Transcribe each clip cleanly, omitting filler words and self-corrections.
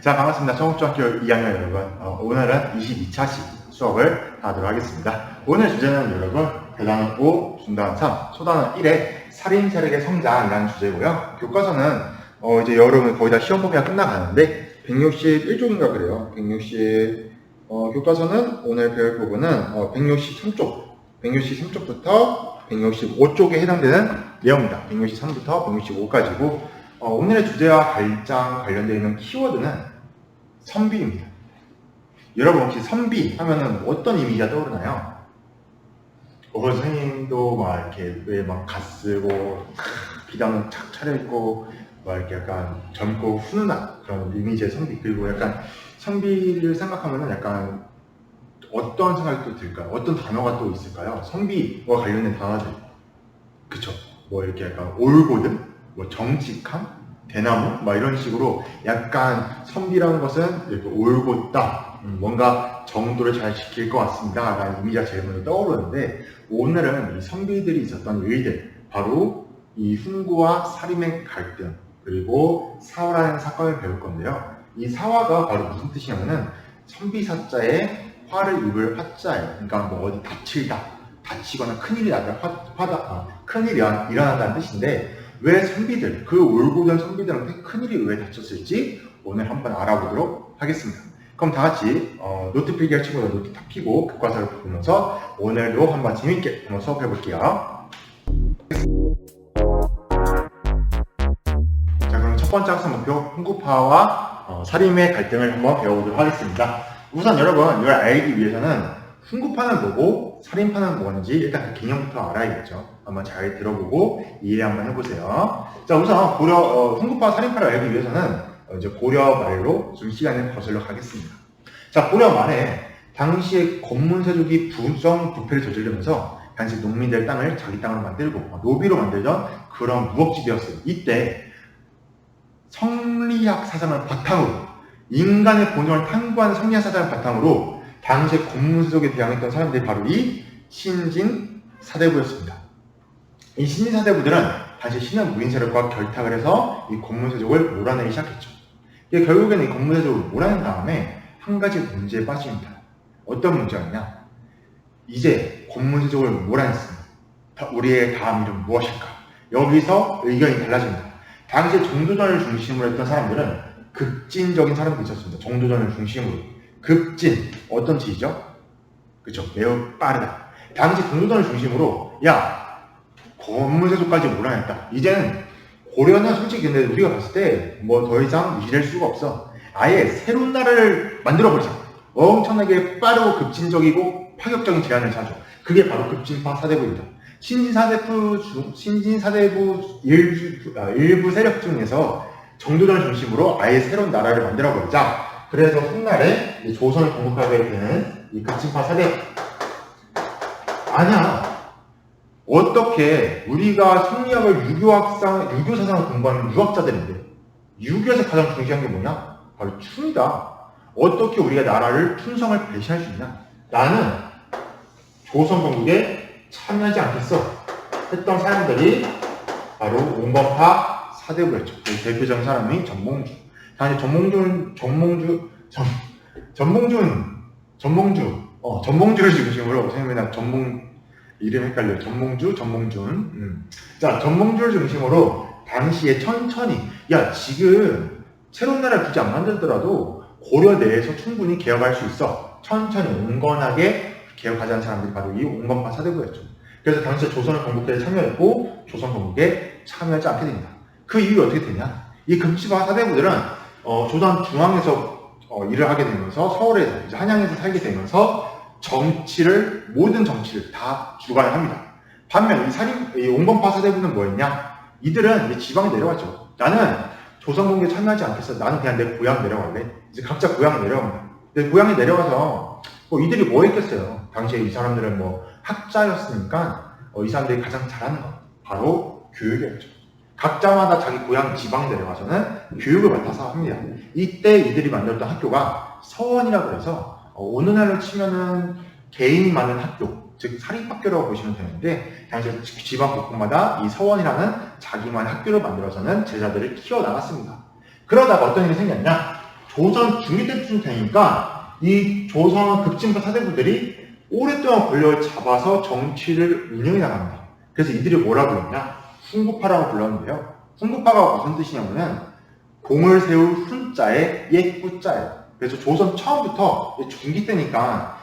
자, 반갑습니다. 청국중학교 2학년 여러분. 오늘은 22차 수업을 하도록 하겠습니다. 오늘 주제는 여러분, 대단원 5, 중단원 3, 초단원 1의 살인 세력의 성장이라는 주제고요. 교과서는 이제 여러분 거의 다 시험 범위가 끝나가는데 161쪽인가 그래요. 160 교과서는 오늘 배울 부분은 163쪽부터 165쪽에 해당되는 내용입니다. 163부터 165까지고 오늘의 주제와 관련되어 있는 키워드는 선비입니다. 여러분 혹시 선비 하면은 어떤 이미지가 떠오르나요? 선생님도 막 이렇게 왜 막 갓 쓰고 비담은 착 차려입고 막 이렇게 약간 젊고 훈훈한 그런 이미지의 선비. 그리고 약간 선비를 생각하면은 약간 어떤 생각이 또 들까요? 어떤 단어가 또 있을까요? 선비와 관련된 단어들. 그쵸? 뭐 이렇게 약간 올고든, 뭐 정직함, 대나무, 막 이런 식으로 약간 선비라는 것은 이렇게 올곧다, 뭔가 정도를 잘 지킬 것 같습니다 라는 이미지가 제일 먼저 떠오르는데, 오늘은 이 선비들이 있었던 일들, 바로 이 훈구와 사림의 갈등, 그리고 사화라는 사건을 배울 건데요. 이 사화가 바로 무슨 뜻이냐면은 선비사자에 화를 입을 화자예요. 그러니까 뭐 어디 다치거나 큰일이 큰일이 일어난다는 뜻인데, 왜 선비들, 그 올곧은 선비들한테 큰일이 왜 닥쳤을지 오늘 한번 알아보도록 하겠습니다. 그럼 다 같이 노트 필기할 친구들 노트 다 피고 교과서를 보면서 오늘도 한번 재밌게 한번 수업해 볼게요. 자, 그럼 첫 번째 학습 목표 훈구파와 사림의 갈등을 한번 배워보도록 하겠습니다. 우선 여러분 이걸 알기 위해서는 훈구파는 뭐고 살인파는 뭐는지 일단 그 개념부터 알아야겠죠. 한번 잘 들어보고 이해 한번 해보세요. 자, 우선 훈구파 살인파를 알기 위해서는 이제 고려 말로 좀 시간을 거슬러 가겠습니다. 자, 고려 말에 당시에 권문세족이 부정부패를 저지르면서 당시 농민들 땅을 자기 땅으로 만들고 노비로 만들던 그런 무업지대였어요. 이때 성리학 사상을 바탕으로, 인간의 본성을 탐구하는 성리학 사상을 바탕으로 당시에 권문세족에 대항했던 사람들이 바로 이 신진사대부였습니다. 이 신진사대부들은 다시 신한 무인세력과 결탁을 해서 이 권문세족을 몰아내기 시작했죠. 결국에는 이 권문세족을 몰아낸 다음에 한 가지 문제에 빠집니다. 어떤 문제였냐? 이제 권문세족을 몰아냈습니다. 우리의 다음 일은 무엇일까? 여기서 의견이 달라집니다. 당시에 정도전을 중심으로 했던 사람들은 급진적인 사람들이 있었습니다. 정도전을 중심으로. 급진, 어떤 지이죠? 그쵸, 매우 빠르다. 당시 정도전을 중심으로 권문세족까지 몰아냈다. 이제는 고려는 솔직히 근데 우리가 봤을 때 뭐 더 이상 무시될 수가 없어. 아예 새로운 나라를 만들어버리자. 엄청나게 빠르고 급진적이고 파격적인 제안을 하죠. 그게 바로 급진파 사대부입니다. 신진사대부 일부 세력 중에서 정도전을 중심으로 아예 새로운 나라를 만들어버리자. 그래서 훗날에 조선을 건국하게 되는 이 급진파 사대부. 아니야. 어떻게 우리가 성리학을 유교 사상을 공부하는 유학자들인데 유교에서 가장 중시한 게 뭐냐? 바로 춤이다. 어떻게 우리가 나라를 충성을 배신할 수 있냐? 나는 조선 건국에 참여하지 않겠어 했던 사람들이 바로 온건파 사대부였죠. 그 대표적인 사람이 전몽주. 당시 전몽주를 중심으로 선생님이랑 이름 헷갈려요. 전몽준. 자, 전몽주를 중심으로 당시에 천천히, 지금 새로운 나라를 굳이 안 만들더라도 고려 내에서 충분히 개혁할 수 있어. 천천히 온건하게 개혁하자는 사람들이 바로 이 온건파 사대부였죠. 그래서 당시에 조선을 건국에 참여했고 조선 건국에 참여하지 않게 됩니다. 그 이유가 어떻게 되냐? 이 급진파 사대부들은 조선 중앙에서 일을 하게 되면서 서울에서 이제 한양에서 살게 되면서 모든 정치를 다 주관을 합니다. 반면 이 온건파 사대부는 뭐였냐? 이들은 이제 지방에 내려갔죠. 나는 조선 건국에 참여하지 않겠어. 나는 그냥 내 고향 내려갈래. 이제 각자 고향에 내려갑니다. 근데 고향에 내려가서 이들이 뭐 했겠어요? 당시에 이 사람들은 학자였으니까 이 사람들이 가장 잘하는 건 바로 교육이었죠. 각자마다 자기 고향 지방에 내려가서는 교육을 맡아서 합니다. 이때 이들이 만들었던 학교가 서원이라고 해서 오늘날로 치면은 개인이 많은 학교, 즉 사립학교라고 보시면 되는데, 당시 지방 곳곳마다 이 서원이라는 자기만의 학교를 만들어서는 제자들을 키워나갔습니다. 그러다가 어떤 일이 생겼냐? 조선 중기 때쯤 되니까 이 조선 급진파 사대부들이 오랫동안 권력을 잡아서 정치를 운영해 나갑니다. 그래서 이들이 뭐라 불렀냐? 훈구파라고 불렀는데요. 훈구파가 무슨 뜻이냐면은 공을 세울 훈자에 옛 구자예요. 그래서 조선 처음부터 중기 때니까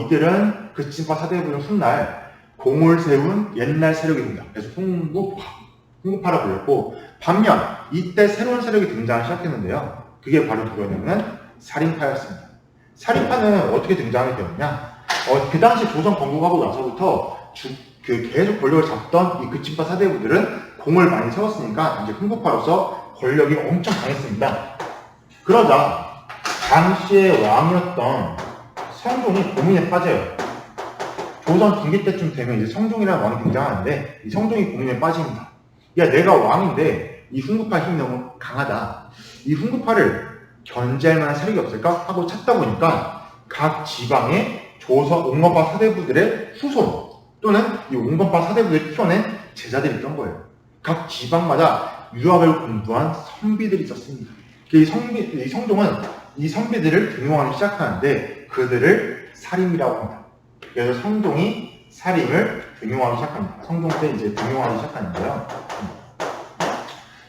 이들은 급진파 사대부를 훗날 공을 세운 옛날 세력이 됩니다. 그래서 훈구파라 불렸고, 반면 이때 새로운 세력이 등장하기 시작했는데요. 그게 바로 누구였냐면 살인파였습니다. 살인파는 어떻게 등장하게 되었냐? 그 당시 조선 건국하고 나서부터 계속 권력을 잡던 이 급진파 사대부들은 공을 많이 세웠으니까 이제 훈구파로서 권력이 엄청 강했습니다. 그러자 당시의 왕이었던 성종이 고민에 빠져요. 조선 중기 때쯤 되면 이제 성종이라는 왕이 등장하는데 이 성종이 고민에 빠집니다. 야, 내가 왕인데 이 훈구파 힘이 너무 강하다. 이 훈구파를 견제할 만한 세력이 없을까? 하고 찾다 보니까 각 지방에 조선 옹건파 사대부들의 후손 또는 이 옹건파 사대부들이 키워낸 제자들이 있던 거예요. 각 지방마다 유학을 공부한 선비들이 있었습니다. 이 성종은 이 선비들을 등용하기 시작하는데 그들을 살인이라고 합니다. 그래서 성종이 살인을 등용하기 시작합니다. 성종 때 이제 등용하기 시작하는데요.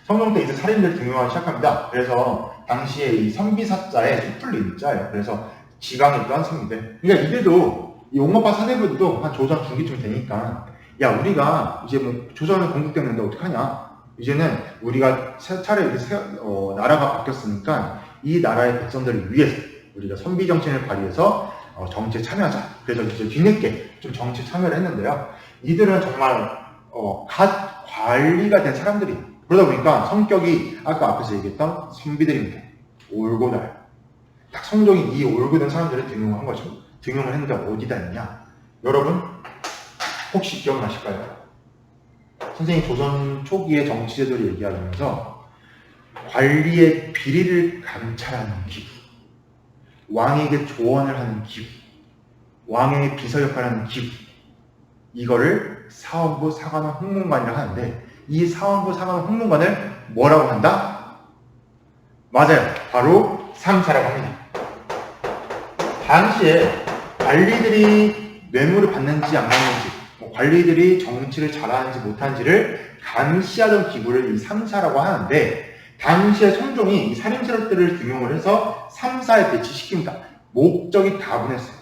성종 때 이제 살인을 등용하기 시작합니다. 그래서 당시에 이 선비사자에 섣불리 있자예요. 그래서 지방에 있던 선비들. 그러니까 이들도 이 옹건파 사대부들도 한 조선 중기쯤 되니까 야, 우리가 이제 뭐 조선을 건국됐는데 어떡하냐? 이제는 우리가 차례 나라가 바뀌었으니까 이 나라의 백성들을 위해서 우리가 선비 정신을 발휘해서 정치에 참여하자. 그래서 이제 뒤늦게 좀 정치에 참여를 했는데요. 이들은 정말 갓 관리가 된 사람들이 그러다 보니까 성격이 아까 앞에서 얘기했던 선비들입니다. 올고달. 딱 성종이 이 올고된 사람들을 등용한 거죠. 등용을 했는데 어디다 했냐? 여러분 혹시 기억나실까요? 선생님이 조선 초기의 정치제도를 얘기하면서 관리의 비리를 감찰하는 기구, 왕에게 조언을 하는 기구, 왕의 비서 역할을 하는 기구, 이거를 사원부 사관원 홍문관이라고 하는데 이 사원부 사관원 홍문관을 뭐라고 한다? 맞아요. 바로 삼사라고 합니다. 당시에 관리들이 뇌물을 받는지 안 받는지, 관리들이 정치를 잘하는지 못하는지를 감시하던 기구를 이 삼사라고 하는데 당시에 성종이 이 살인 세력들을 등용을 해서 삼사에 배치시킵니다. 목적이 다분했어요.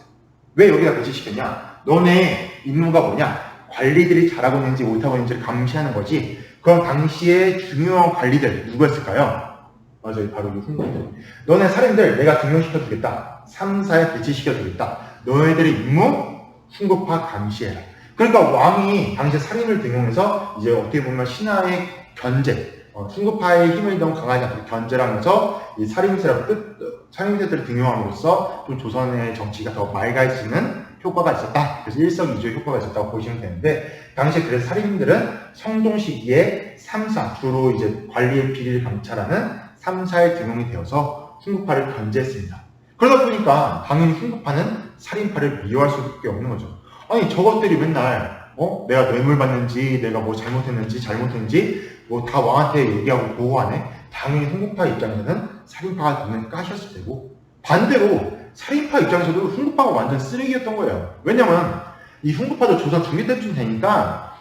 왜 여기다 배치시켰냐? 너네 임무가 뭐냐? 관리들이 잘하고 있는지 못하고 있는지를 감시하는 거지. 그럼 당시에 중요한 관리들 누구였을까요? 맞아요. 바로 이 훈구들. 너네 살인들 내가 등용시켜주겠다. 삼사에 배치시켜주겠다. 너희들의 임무 훈구파 감시해라. 그러니까 왕이 당시에 살인을 등용해서 이제 어떻게 보면 신하의 견제, 훈구파의 힘을 너무 강하지 않게 견제를 하면서 이 살인세들을 등용함으로써 좀 조선의 정치가 더 맑아지는 효과가 있었다. 그래서 일석이조의 효과가 있었다고 보시면 되는데 당시에 그래서 살인들은 성종 시기에 삼사, 주로 이제 관리의 비리를 감찰하는 삼사에 등용이 되어서 훈구파를 견제했습니다. 그러다 보니까 당연히 훈구파는 살인파를 미워할 수밖에 없는 거죠. 아니 저것들이 맨날 내가 뇌물 받는지 내가 뭐 잘못했는지 뭐 다 왕한테 얘기하고 보고하네. 당연히 훈구파 입장에서는 살인파가 당연히 까셨을 테고 반대로 살인파 입장에서도 훈구파가 완전 쓰레기였던 거예요. 왜냐면 이 훈구파도 조선 중기 때쯤 되니까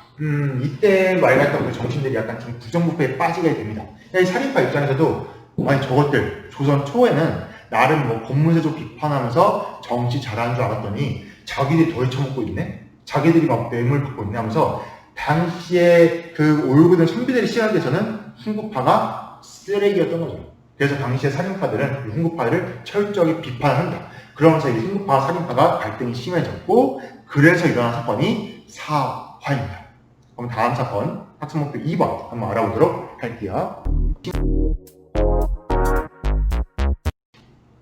이때 말했던 그 정신들이 약간 좀 부정부패에 빠지게 됩니다. 이 살인파 입장에서도 아니 저것들 조선 초에는 나름 뭐 법문세조 비판하면서 정치 잘하는 줄 알았더니 자기들이 덜 처먹고 있네? 자기들이 막 뇌물 받고 있네 하면서 당시에 그 올고된 선비들이 시각에서는 훈구파가 쓰레기였던 거죠. 그래서 당시에 살인파들은 이 훈구파를 철저히 비판합니다. 그러면서 이 훈구파와 살인파가 갈등이 심해졌고 그래서 일어난 사건이 사화입니다. 그럼 다음 사건 학습목표 2번 한번 알아보도록 할게요.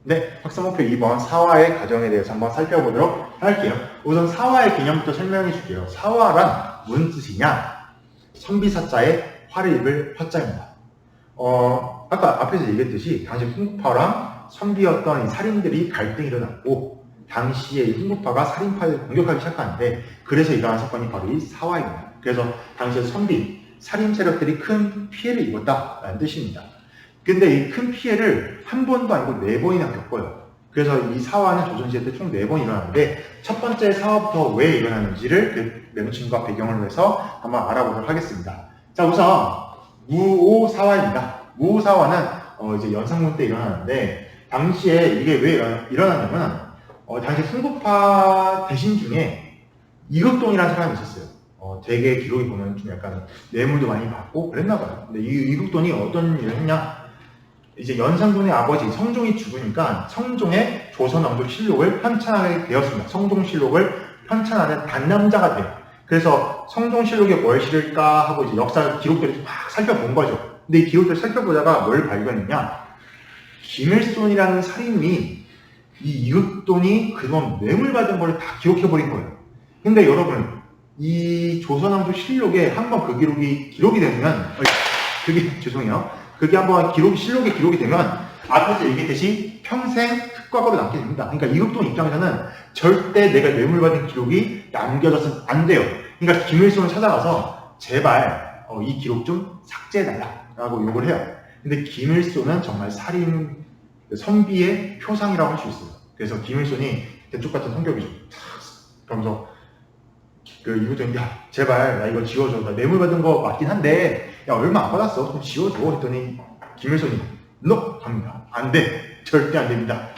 네, 학습목표 2번 사화의 과정에 대해서 한번 살펴보도록 할게요. 우선 사화의 개념부터 설명해 줄게요. 사화란 무슨 뜻이냐? 선비사자의 화를 입을 화자입니다. 아까 앞에서 얘기했듯이 당시 훈구파랑 선비였던 이 살인들이 갈등이 일어났고 당시에 이 훈구파가 살인파를 공격하기 시작하는데 그래서 일어난 사건이 바로 이 사화입니다. 그래서 당시에 선비, 살인 세력들이 큰 피해를 입었다라는 뜻입니다. 근데 이 큰 피해를 한 번도 아니고 4번이나 겪어요. 그래서 이 사화는 조선시대 때 총 4번 일어나는데 첫 번째 사화부터 왜 일어나는지를 그 명칭과 배경을 해서 한번 알아보도록 하겠습니다. 자, 우선 무오사화입니다. 무오사화는 이제 연산군 때 일어나는데 당시에 이게 왜 일어났냐면 당시 훈구파 대신 중에 이극동이라는 사람이 있었어요. 되게 기록이 보면 좀 약간 뇌물도 많이 받고 그랬나 봐요. 근데 이 이극동이 어떤 일을 했냐? 이제 연산군의 아버지 성종이 죽으니까 성종의 조선왕조실록을 편찬하게 되었습니다. 성종실록을 편찬하는 단남자가 돼요. 그래서 성종실록에 뭘 실을까 하고 이제 역사 기록들을 막 살펴본 거죠. 근데 이 기록들을 살펴보다가 뭘 발견했냐? 김일손이라는 살인이 이 이극돈이 그동안 뇌물 받은 걸 다 기록해버린 거예요. 근데 여러분, 이 조선왕조실록에 한번 그 기록이 되면, 죄송해요. 그게 한번 실록에 기록이 되면 앞에서 얘기했듯이 평생 흑과거로 남게 됩니다. 그러니까 이극동 입장에서는 절대 내가 뇌물받은 기록이 남겨졌으면 안 돼요. 그러니까 김일성을 찾아가서 제발 이 기록 좀 삭제해달라고 요구를 해요. 근데 김일성은 정말 살인 선비의 표상이라고 할 수 있어요. 그래서 김일성이 대쪽 같은 성격이죠. 그러면서 이것도 야 제발 나 이거 지워줘. 나 뇌물받은 거 맞긴 한데 야 얼마 안 받았어. 좀 지워줘. 했더니 김일성이 너 갑니다. 안 돼. 절대 안 됩니다.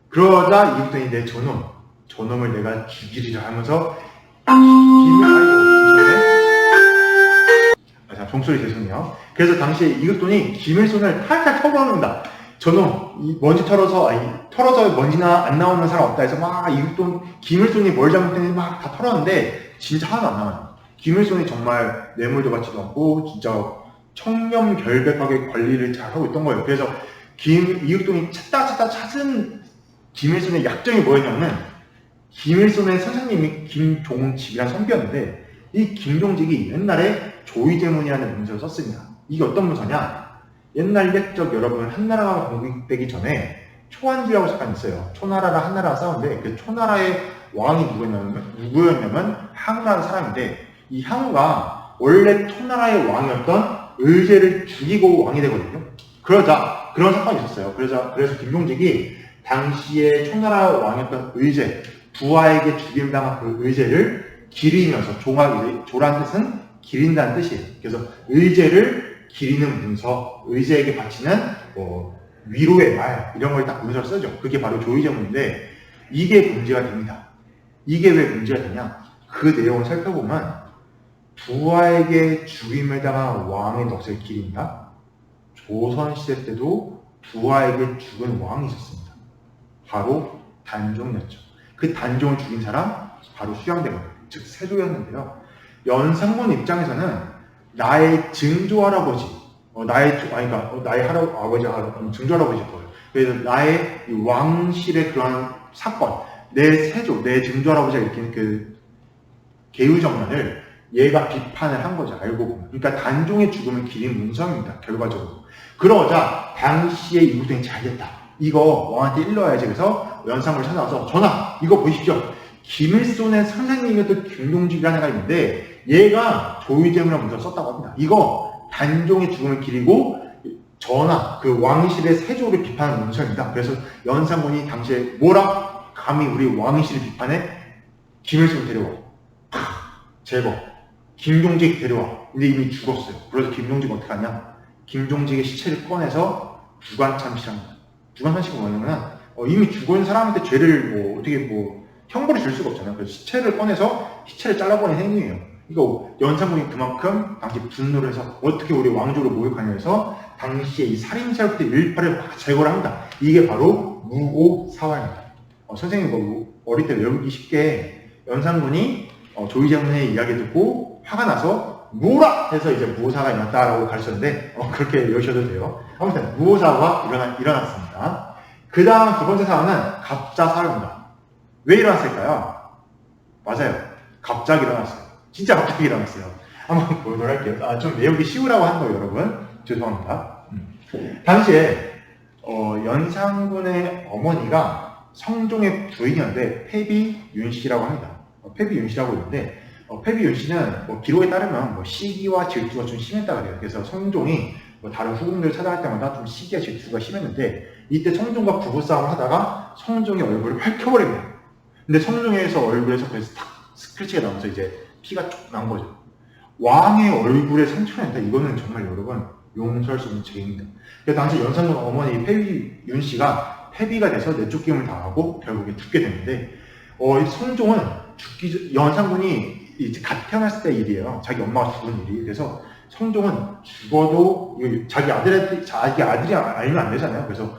그러자 이웃돈이 내 저놈을 내가 죽이리라 하면서 종소리 죄송해요. 그래서 당시에 이웃돈이 김일성을 탈탈 털어놓는다. 저놈 이 먼지 털어서 먼지나 안 나오는 사람 없다 해서 막 이웃돈 김일성이 뭘 잘못했는지 막 다 털었는데 진짜 하나도 안 나와요. 김일성이 정말 뇌물도 받지도 않고 진짜 청렴결백하게 관리를 잘 하고 있던 거예요. 그래서 이익동이 찾은 김일성의 약점이 뭐였냐면 김일성의 선생님이 김종직이라는 선비였는데 이 김종직이 옛날에 조의제문이라는 문서를 썼습니다. 이게 어떤 문서냐? 옛날 옛적 여러분 한나라가 공격되기 전에 초안주라고 잠깐 있어요. 초나라랑 한나라가 싸웠는데 그 초나라의 왕이 누구였냐면 항우라는 사람인데 이 항우가 원래 초나라의 왕이었던 의제를 죽이고 왕이 되거든요. 그러자 그런 사건이 있었어요. 그래서 김종직이 당시에 초나라 왕이었던 의제 부하에게 죽임당한 그 의제를 기리면서 조란 뜻은 기린다는 뜻이에요. 그래서 의제를 기리는 문서, 의제에게 바치는 위로의 말 이런 걸 딱 문서로 쓰죠. 그게 바로 조의제문인데 이게 문제가 됩니다. 이게 왜 문제가 되냐? 그 내용을 살펴보면 부하에게 죽임을 당한 왕의 넋을 기린다. 조선시대 때도 부하에게 죽은 왕이 있었습니다. 바로 단종이었죠. 그 단종을 죽인 사람 바로 수양대거든요. 즉 세조였는데요. 연산군 입장에서는 나의 증조할아버지, 나의 증조할아버지일 거예요. 그래서 나의 이 왕실의 그런 사건, 내 세조, 내 증조할아버지가 일으킨 그 계유정난을 얘가 비판을 한 거죠. 알고 보면. 그러니까 단종의 죽음을 기린 문서입니다. 결과적으로. 그러자 당시에 이국동이 잘됐다. 이거 왕한테 일러야지. 그래서 연산군을 찾아와서 전하 이거 보십시오. 김일손의 선생님이었던 김종직이라는 애가 있는데 얘가 조의제문이라는 문서를 썼다고 합니다. 이거 단종의 죽음을 기리고 전하 그 왕실의 세조를 비판하는 문서입니다. 그래서 연산군이 당시에 뭐라? 감히 우리 왕실을 비판해? 김일손을 데려와. 제거. 김종직 데려와. 근데 이미 죽었어요. 그래서 김종직 어떻게 하냐? 김종직의 시체를 꺼내서 부관참시합니다. 부관참시가 뭐냐면 이미 죽은 사람한테 죄를 어떻게 형벌을 줄 수가 없잖아요. 그래서 시체를 꺼내서 시체를 잘라버리는 행위예요. 이거 연산군이 그만큼 당시 분노를 해서 어떻게 우리 왕족을 모욕하냐 해서 당시에 이 살인사역대 일파를 막 제거를 합니다. 이게 바로 무오사화입니다. 선생님 어릴 때 외우기 쉽게 연산군이 조의제문의 이야기 듣고 화가 나서 무오라 해서 이제 무오사가 일어났다라고 가르쳤는데 그렇게 외우셔도 돼요. 아무튼 무오사가 일어났습니다. 그 다음 두 번째 사화는 갑자사화입니다. 왜 일어났을까요? 맞아요. 갑자기 일어났어요. 진짜 갑자기 일어났어요. 한번 보도록 할게요. 좀 외우기 쉬우라고 한 거예요, 여러분. 죄송합니다. 당시에 연산군의 어머니가 성종의 부인이었는데 폐비윤씨라고 합니다. 폐비윤씨라고 있는데 폐비윤씨는 기록에 따르면 시기와 질투가 좀 심했다고 해요. 그래서 성종이 뭐 다른 후궁들 찾아갈 때마다 좀 시기가 질투가 심했는데 이때 성종과 부부싸움을 하다가 성종의 얼굴을 핥혀버립니다. 근데 성종에서 얼굴에서 그래서 탁 스크래치가 나면서 이제 피가 쭉 난 거죠. 왕의 얼굴에 상처가 난다. 이거는 정말 여러분 용서할 수 없는 죄입니다. 그래서 당시 연산군 어머니 패비윤 씨가 패비가 돼서 내쫓김을 당하고 결국에 죽게 되는데 성종은 연산군이 이제 갓 태어났을 때 일이에요. 자기 엄마가 죽은 일이. 그래서 성종은 죽어도 자기 아들이 알면 안 되잖아요. 그래서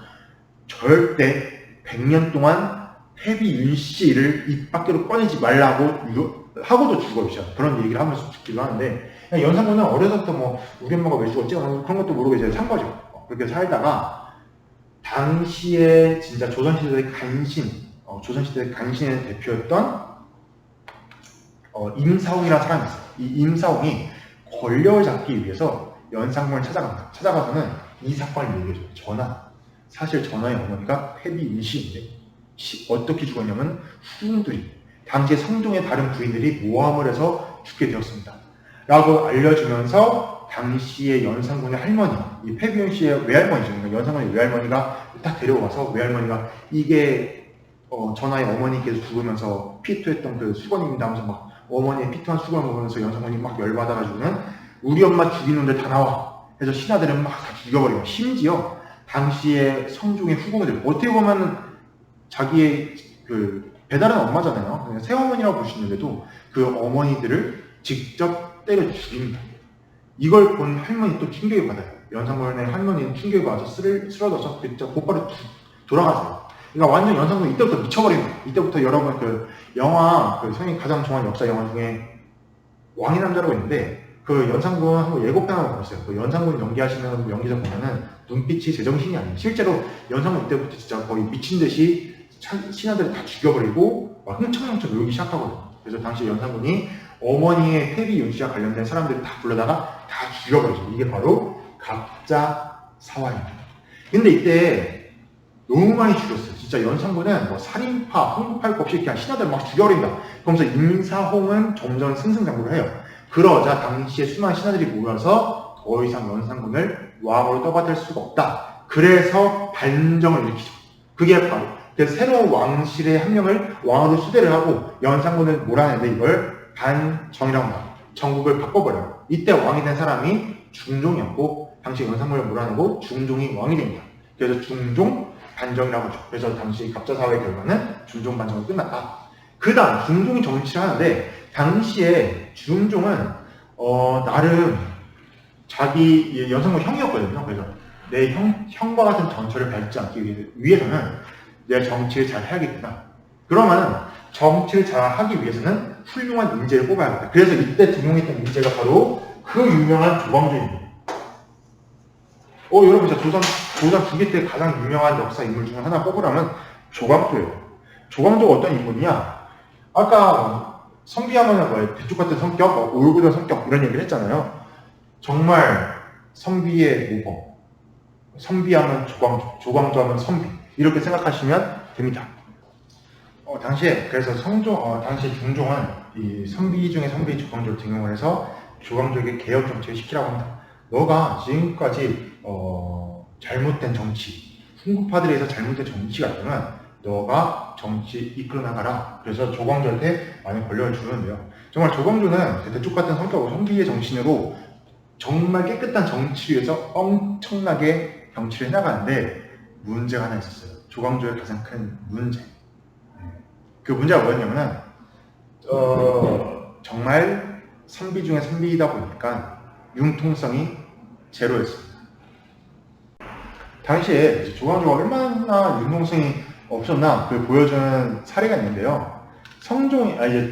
절대 100년 동안 패비윤 씨를 입 밖으로 꺼내지 말라고 하고도 죽어요. 그런 얘기를 하면서 죽기도 하는데 연산군은 어려서부터 뭐 우리 엄마가 왜 죽었지? 그런 것도 모르고 이제 산 거죠. 그렇게 살다가 당시에 진짜 조선시대의 간신의 대표였던 임사홍이라는 사람이 있어요. 이 임사홍이 권력을 잡기 위해서 연산군을 찾아갑니다. 찾아가서는 이 사건을 얘기해줘요. 사실 전하의 어머니가 패비윤 씨인데 어떻게 죽었냐면 후궁들이 당시에 성종의 다른 부인들이 모함을 해서 죽게 되었습니다. 라고 알려주면서 당시에 연산군의 할머니, 이 패비윤 씨의 외할머니죠. 그러니까 연산군의 외할머니가 딱 데려와서 외할머니가 이게 전하의 어머니께서 죽으면서 피토했던 그 수건입니다 하면서 막 어머니의 피토한 수건을 먹으면서 연산군이 막 열받아가지고는 우리 엄마 죽인 놈들 다 나와 해서 신하들은 막 다 죽여버리고 심지어 당시에 성종의 후궁들 어떻게 보면 자기의 그 배다른 엄마잖아요. 새어머니라고 부르시는데도 그 어머니들을 직접 때려 죽입니다. 이걸 본 할머니 또 충격을 받아요. 연산군의 할머니는 충격을 받아서 쓰러져서 진짜 곧바로 돌아가세요. 그러니까 완전 연산군이 이때부터 미쳐버립니다. 이때부터 여러분 그 영화, 그 형이 가장 좋아하는 역사 영화 중에 왕의 남자라고 있는데 그 연산군 한번 예고편 한번 봤어요. 그 연산군 연기하시는 연기자 보면은 눈빛이 제정신이 아니에요. 실제로 연산군 이때부터 진짜 거의 미친 듯이 신하들을 다 죽여버리고 막 흥청흥청 놀기 시작하거든요. 그래서 당시 연산군이 어머니의 패비윤 씨와 관련된 사람들을 다 불러다가 다 죽여버리죠. 이게 바로 갑자사화입니다. 근데 이때 너무 많이 죽였어요. 진짜 연산군은 뭐 살인파, 황급할 것 없이 그냥 신하들 막 죽여버린다. 그러면서 임사홍은 점점 승승장구를 해요. 그러자 당시에 수많은 신하들이 모여서 더 이상 연산군을 왕으로 떠받들 수가 없다. 그래서 반정을 일으키죠. 그게 바로 그래서 새로운 왕실의 한 명을 왕으로 수대를 하고 연산군을 몰아내는데 이걸 반정이라고 합니다. 정국을 바꿔버려요. 이때 왕이 된 사람이 중종이었고 당시 연산군을 몰아내고 중종이 왕이 됩니다. 그래서 중종 반정이라고 하죠. 그래서 당시 갑자사화의 결과는 중종 반정으로 끝났다. 그 다음 중종이 정치를 하는데 당시에 중종은 나름 자기 연산군 형이었거든요. 그래서 내 형과 같은 정처를 밟지 않기 위해서는 내가 정치를 잘 해야겠구나. 그러면 정치를 잘 하기 위해서는 훌륭한 인재를 뽑아야겠다. 그래서 이때 등용했던 인재가 바로 그 유명한 조광조입니다. 여러분 진짜 조선 중기 때 가장 유명한 역사 인물 중 하나 뽑으라면 조광조예요. 조광조가 어떤 인물이냐? 아까 선비하면 뭐예요? 대쪽 같은 성격, 올곧은 성격 이런 얘기를 했잖아요. 정말 선비의 모범. 선비하면 조광조, 조광조하면 선비. 이렇게 생각하시면 됩니다. 당시에 그래서 당시 중종은 이 선비 중에 선비 조광조를 등용을 해서 조광조에게 개혁 정치를 시키라고 합니다. 너가 지금까지 잘못된 정치, 훈구파들에 의해서 잘못된 정치가 있다면 너가 정치 이끌어 나가라. 그래서 조광조한테 많은 권력을 주는데요. 정말 조광조는 대쪽 같은 성격으로 선비의 정신으로 정말 깨끗한 정치를 위해서 엄청나게 정치를 해나가는데 문제가 하나 있었어요. 조광조의 가장 큰 문제. 그 문제가 뭐였냐면은 정말 선비 중에 선비이다 보니까 융통성이 제로였습니다. 당시에 조광조가 얼마나 융통성이 없었나 그걸 보여주는 사례가 있는데요.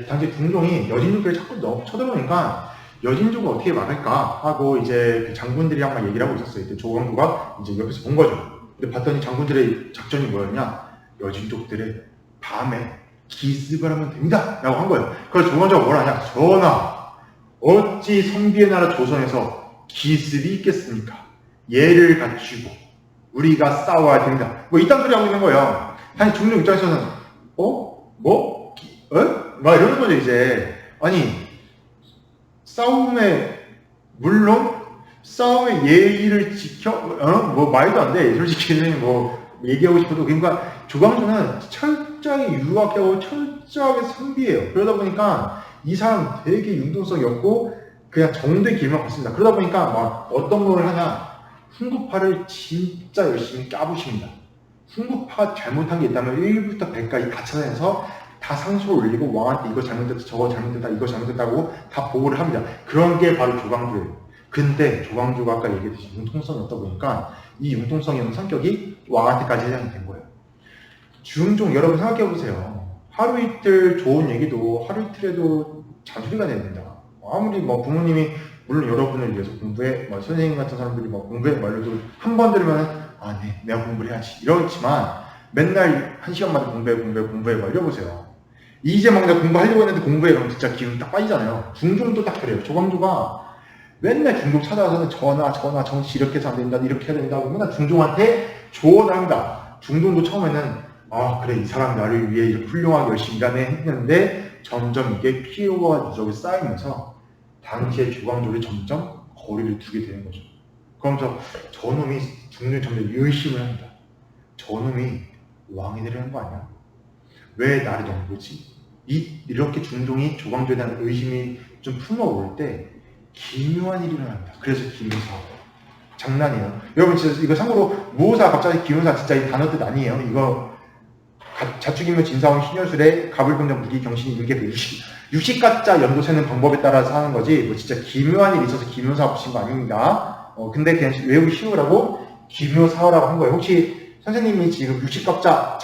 당시 중종이 여진족들이 자꾸 쳐들어오니까 여진족을 어떻게 막을까 하고 이제 장군들이랑 막 얘기를 하고 있었어요. 이때 조광조가 이제 옆에서 본 거죠. 근데 봤더니 장군들의 작전이 뭐였냐? 여진족들의 밤에 기습을 하면 됩니다. 라고 한 거예요. 그래서 조광조가 뭘 하냐? 전하, 어찌 선비의 나라 조선에서 기습이 있겠습니까? 예를 갖추고 우리가 싸워야 됩니다. 뭐 이딴 소리 하고 있는 거예요. 사실 중종 입장에서는 막 이러는 거죠. 이제 아니 싸움에 물론 싸움의 예의를 지켜, 뭐 말도 안 돼. 솔직히는 뭐 얘기하고 싶어도. 그러니까 조광조는 철저하게 유학하고 철저하게 선비예요. 그러다 보니까 이 사람 되게 융통성이 없고 그냥 정도의 길만 갔습니다. 그러다 보니까 막 어떤 걸 하냐, 훈구파를 진짜 열심히 까부십니다. 훈구파가 잘못한 게 있다면 1부터 100까지 다 찾아내서 다 상소를 올리고 왕한테 이거 잘못됐다, 저거 잘못됐다, 이거 잘못됐다고 다 보고를 합니다. 그런 게 바로 조광조예요. 근데 조광조가 아까 얘기했듯이 융통성이 없다 보니까 이 융통성이 없는 성격이 왕한테까지 해당이 된 거예요. 중종 여러분 생각해보세요. 하루 이틀 좋은 얘기도 하루 이틀에도 잔소리가 됩니다. 아무리 뭐 부모님이 물론 여러분을 위해서 공부해, 뭐 선생님 같은 사람들이 뭐 공부해 말로도 한 번 들으면 아, 네, 내가 공부를 해야지 이러지만 맨날 1시간마다 공부해 봐 이러보세요. 이제 막 내가 공부하려고 했는데 공부해 그러면 진짜 기분 딱 빠지잖아요. 중종도 딱 그래요. 조광조가 맨날 중종 찾아와서는 전하 정치 이렇게 해서 안 된다, 이렇게 해야 된다, 맨날 중종한테 조언을 합니다. 중종도 처음에는 아 그래 이 사람 나를 위해 이렇게 훌륭하게 열심히 일하네 했는데 점점 이게 피로와 누적이 쌓이면서 당시의 조광조를 점점 거리를 두게 되는 거죠. 그러면서 저놈이 중종이 점점 의심을 합니다. 저놈이 왕이 되려는 거 아니야? 왜 나를 넘보지? 이렇게 중종이 조광조에 대한 의심이 좀 품어올 때 기묘한 일이 일어납니다. 그래서 기묘사. 장난이에요. 여러분 진짜 이거 참고로 무호사 갑자기 기묘사 진짜 이 단어 뜻 아니에요. 이거 자축인묘 진사원 신여술에 가불병정 무기 경신이 일개 유식가짜 연도 세는 방법에 따라서 하는 거지 뭐 진짜 기묘한 일이 있어서 기묘사 붙인 거 아닙니다. 근데 그냥 외우기 쉬우라고 기묘사라고 한 거예요. 혹시 선생님이 지금 유식갑자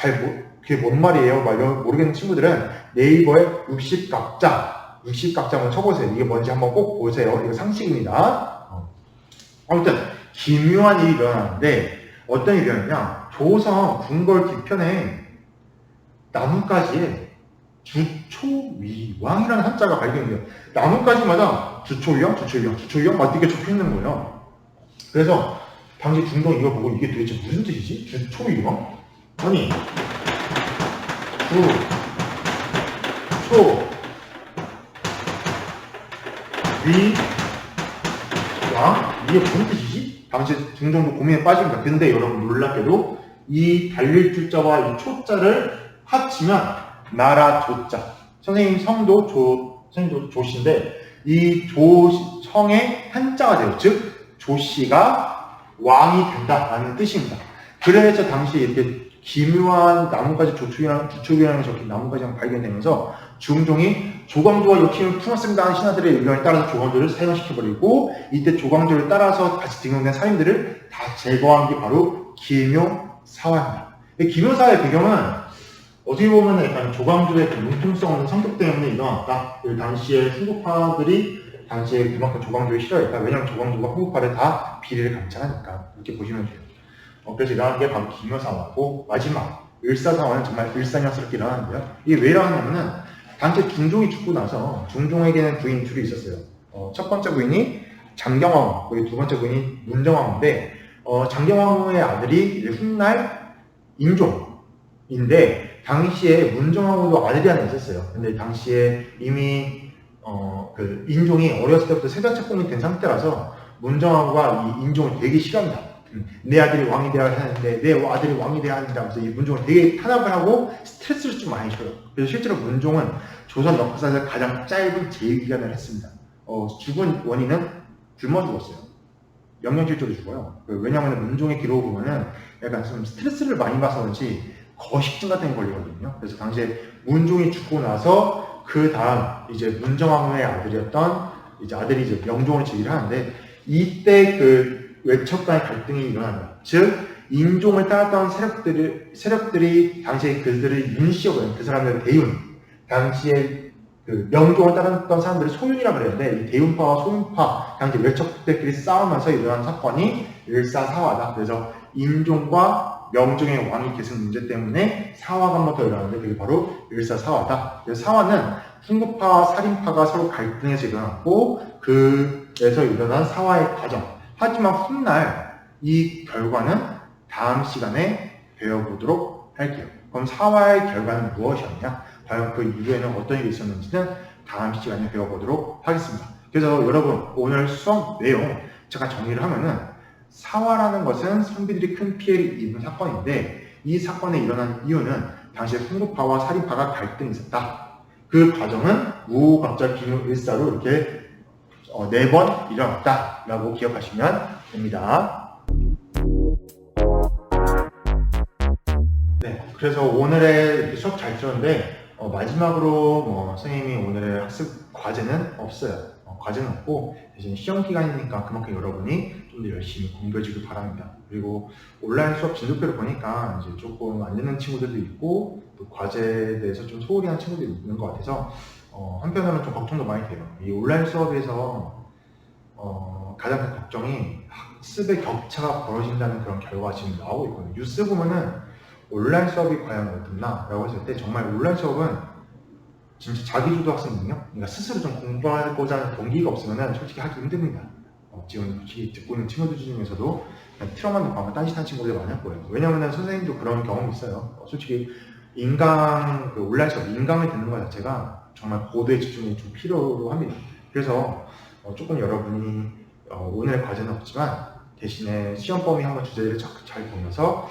그게 뭔 말이에요? 막 모르겠는 친구들은 네이버에 육식각자 한번 쳐보세요. 이게 뭔지 한번 꼭 보세요. 이거 상식입니다. 아무튼 기묘한 일이 일어나는데 어떤 일이 일어나냐, 조선 궁궐 뒤편에 나뭇가지에 주초위왕이라는 한자가 발견돼요. 나뭇가지마다 주초위왕 막 이렇게 적혀있는 거예요. 그래서 당시 중동 이거 보고 이게 도대체 무슨 뜻이지? 주초위왕? 아니 왕? 이게 무슨 뜻이지? 당시 중종도 고민에 빠집니다. 근데 여러분 놀랍게도 이 달릴 줄자와 이 초자를 합치면 나라 조자. 선생님 성도 선생님도 조씨인데 이 조성의 한자가 돼요. 즉 조씨가 왕이 된다라는 뜻입니다. 그래서 당시 이렇게 기묘한 나뭇가지 주초위왕이 적힌 나뭇가지가 발견되면서 중종이 조광조가 욕심을 품었습니다 하는 신하들의 의견에 따라서 조광조를 사형시켜버리고 이때 조광조를 따라서 다시 등용된 사인들을 다 제거한 게 바로 기묘사화입니다. 기묘사의 배경은 어떻게 보면 약간 조광조의 융통성 없는 성격 때문에 일어났다. 그 당시에 훈구파들이 당시에 그만큼 조광조를 싫어했다. 왜냐하면 조광조가 훈구파를 다 비리를 감찰하니까. 이렇게 보시면 돼요. 그래서 일어난 게 바로 기묘사화고, 마지막 을사사화는 정말 일사년스럽게 일어나는데요. 이게 왜 일어났냐면은 당시 중종이 죽고 나서 중종에게는 부인 둘이 있었어요. 첫 번째 부인이 장경왕후, 그리고 두 번째 부인이 문정왕후인데 장경왕후의 아들이 이제 훗날 인종인데 당시에 문정왕후도 아들이 하나 있었어요. 근데 당시에 이미 그 인종이 어렸을 때부터 세자책공이 된 상태라서 문정왕후가 이 인종을 되게 싫어합니다. 내 아들이 왕이 되어야 하는데 내 아들이 왕이 되어야 한다 하면서 이 문종을 되게 탄압을 하고 스트레스를 좀 많이 줘요. 그래서 실제로 문종은 조선 역사에서 가장 짧은 재위기간을 했습니다. 죽은 원인은 굶어 죽었어요. 영양실조로 죽어요. 왜냐하면 문종의 기록을 보면은 약간 좀 스트레스를 많이 받아서 그런지 거식증 같은 게 걸리거든요. 그래서 당시에 문종이 죽고 나서 그 다음 이제 문정왕후의 아들이었던 이제 아들이 이제 명종을 즉위를 하는데 이때 그 외척 간의 갈등이 일어납니다. 즉 인종을 따랐던 세력들이 당시에 그들을 윤씨였거든요. 그 사람들은 대윤. 당시에 그 명종을 따랐던 사람들을 소윤이라고 그랬는데 이 대윤파와 소윤파 당시 외척들끼리 싸우면서 일어난 사건이 일사사화다. 그래서 인종과 명종의 왕위 계승 문제 때문에 사화가 한 번 더 일어나는데 그게 바로 일사사화다. 그래서 사화는 훈구파와 살인파가 서로 갈등해서 일어났고 그에서 일어난 사화의 과정. 하지만 훗날 이 결과는 다음 시간에 배워보도록 할게요. 그럼 사화의 결과는 무엇이었냐? 과연 그 이후에는 어떤 일이 있었는지는 다음 시간에 배워보도록 하겠습니다. 그래서 여러분 오늘 수업 내용 제가 정리를 하면은 사화라는 것은 선비들이 큰 피해를 입은 사건인데 이 사건에 일어난 이유는 당시에 풍류파와 살인파가 갈등이 있었다. 그 과정은 우호각자 기묘일사로 이렇게 4번 일어났다라고 기억하시면 됩니다. 네, 그래서 오늘의 수업 잘 들었는데 마지막으로 선생님이 오늘의 학습 과제는 없어요. 과제는 없고 대신 시험 기간이니까 그만큼 여러분이 좀 더 열심히 공부해 주길 바랍니다. 그리고 온라인 수업 진도표를 보니까 이제 조금 안 되는 친구들도 있고 또 과제에 대해서 좀 소홀히 한 친구들이 있는 것 같아서 한편으로는 좀 걱정도 많이 돼요. 이 온라인 수업에서 가장 큰 걱정이 학습의 격차가 벌어진다는 그런 결과가 지금 나오고 있거든요. 뉴스 보면은 온라인 수업이 과연 어떻나? 라고 했을 때 정말 온라인 수업은 진짜 자기주도 학습 능력? 그러니까 스스로 좀 공부하고자 하는 동기가 없으면 솔직히 하기 힘듭니다. 지금 솔직히 듣고 있는 친구들 중에서도 그냥 틀어만 놓고 아마 딴짓한 친구들이 많을 거예요. 왜냐면은 선생님도 그런 경험이 있어요. 솔직히 온라인 수업, 인강을 듣는 것 자체가 정말 고도의 집중이 좀 필요로 합니다. 그래서 조금 여러분이 오늘 과제는 없지만 대신에 시험 범위 한번 주제를 잘 보면서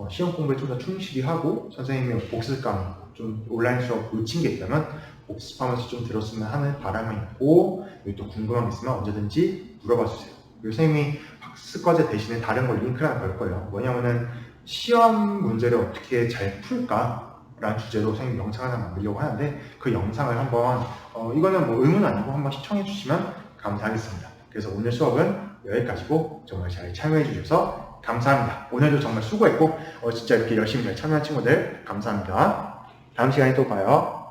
시험 공부에 좀 더 충실히 하고 선생님의 복습감, 좀 온라인 수업 놓친 게 있다면 복습하면서 좀 들었으면 하는 바람이 있고 또 궁금한 게 있으면 언제든지 물어봐 주세요. 그리고 선생님이 학습 과제 대신에 다른 걸 링크를 하나 걸 거예요. 뭐냐면은 시험 문제를 어떻게 잘 풀까? 라는 주제로 선생님 영상 하나 만들려고 하는데 그 영상을 한번 이거는 뭐 의문 아니고 한번 시청해 주시면 감사하겠습니다. 그래서 오늘 수업은 여기까지고 정말 잘 참여해 주셔서 감사합니다. 오늘도 정말 수고했고 진짜 이렇게 열심히 잘 참여한 친구들 감사합니다. 다음 시간에 또 봐요.